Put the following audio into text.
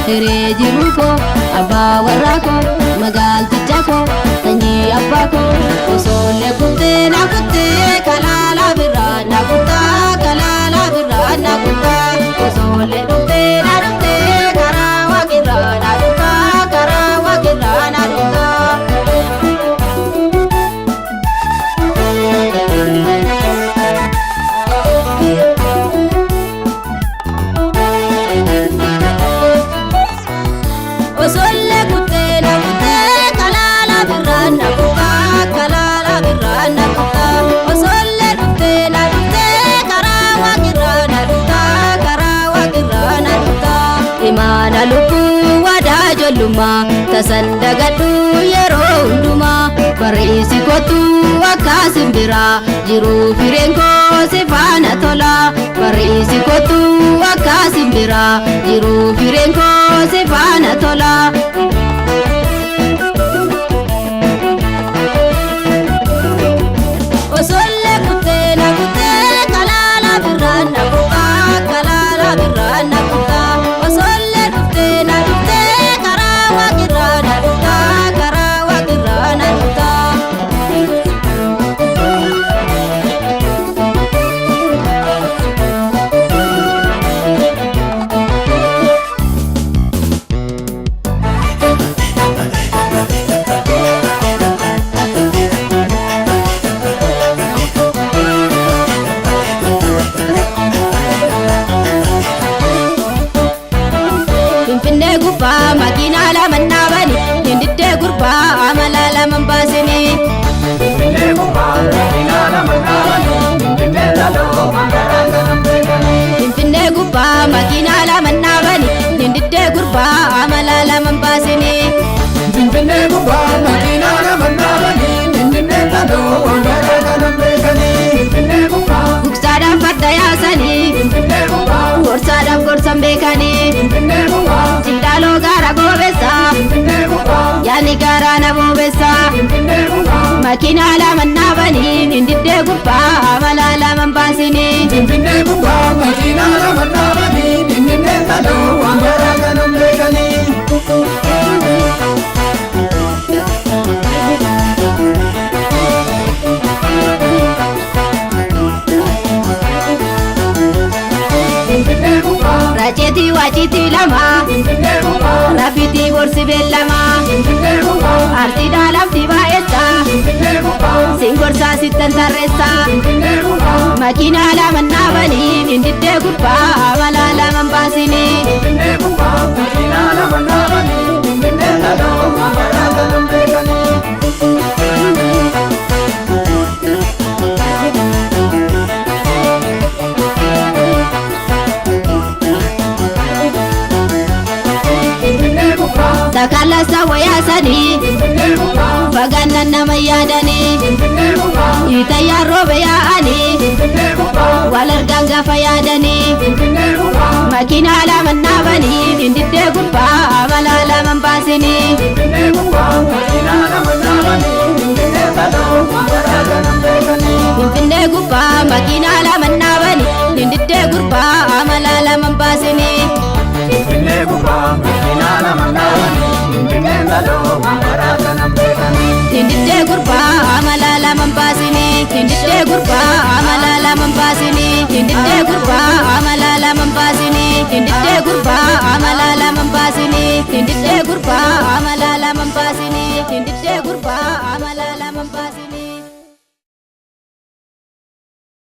hiree jiru koo abbaa warraa koo magaalticha koo sanyii abbaa koo osoollee kuttee na kuttee kalaalaa birraa na kuttaa kalaalaa birraa na kuttaa osoollee dhuftee na dhuftee karaa waaqirraa na dhuftaa karaa waaqirraa na dhuftaa. Osoollee kuttee na kuttee kalaalaa birraa na kuttaa kalaalaa birraa na kuttaa osoollee dhuftee na dhuftee karaa waaqirraa na dhuftaa karaa waaqirraa na dhuftaa. Imaana lubbuu waadaa ijoollummaa tasan dagadhu yeroo hundumaa barreessi kottu akka simbiraa jiruu fireen koo si faana tola barreessi kottu akka simbiraa jiruu fireen koo si faana tola. Osoollee kuttee na kuttee kalaalaa birraa na kuttaa kalaalaa birraa na kuttaa osoollee dhuftee na dhuftee karaa waaqirraa na dhuftaa karaa waaqirraa na dhuftaa. Finfinnee gubbaa makiinaa lama dhaabani dindiddee gurbaa amala lama baasini. Finfinnee gubbaa makiinaa lama dhaabani dindiddee laloo magaalaa kana beekani. Finfinnee gubbaa makiinaa lama dhaabani dindiddee gurbaa amala lama baasini. Finfinnee gubbaa makiinaa lama dhaabani dindiddee laloo magaalaa kana beekani. Finfinnee gubbaa Gugsaadhaaf farda yaasanii Finfinnee gubbaa gorsaadhaaf gorsan beekanii. Finfinnee gubbaa Jidaaloo gaara goobeessaa Finfinnee gubbaa yaani gaara na boobeessaa. Finfinnee gubbaa Makiinaa lama dhaabanii dindiddee gurbaa amala lama baasini. Finfinnee gubbaa makiinaa lama dhaabani dindiddee laloo magaalaa kana beekani. Finfinnee gubbaa Raceetii waaciitii lama Finfinnee gubbaa rafiitii gorsi beellama Finfinnee gubbaa artiidhaa lafti baay'eessaa Finfinnee gubbaa siin gorsaa sittan tarreessaa. Finfinnee gubbaa Makiinaa lama dhaabanii dindiddee gurbaa amala lama baasini. Finfinnee gubbaa makiinaa lama dhaabani dindiddee laloo magaalaa kana beekani. Finfinnee gubbaa Sakaalasa wayaasanii Finfinnee gubbaa fagaannan nama yaadanii Finfinnee gubbaa hiitayyaan roobe yaa'anii Finfinnee gubbaa wal argaan gaafa yaadanii. Finfinnee gubbaa Makiinaa lama dhaabanii dindiddee gurbaa amala lama baasini. Finfinnee gubbaa makiinaa lama dhaabani dindiddee laloo magaalaa kana beekani. Finfinnee gubbaa makiinaa lama dhaabanii dindiddee gurbaa amala lama baasini. Finfinnee gubbaa makiinaa lama dhaabani dindiddee laloo magaalaa kana beekani. Dindiddee gurbaa amala lama baasini. Dindiddee gurbaa amala lama baasini. Dindiddee gurbaa amala lama baasini. Dindiddee gurbaa amala lama baasini. Dindiddee gurbaa amala lama baasini. Dindiddee gurbaa amala lama baasini.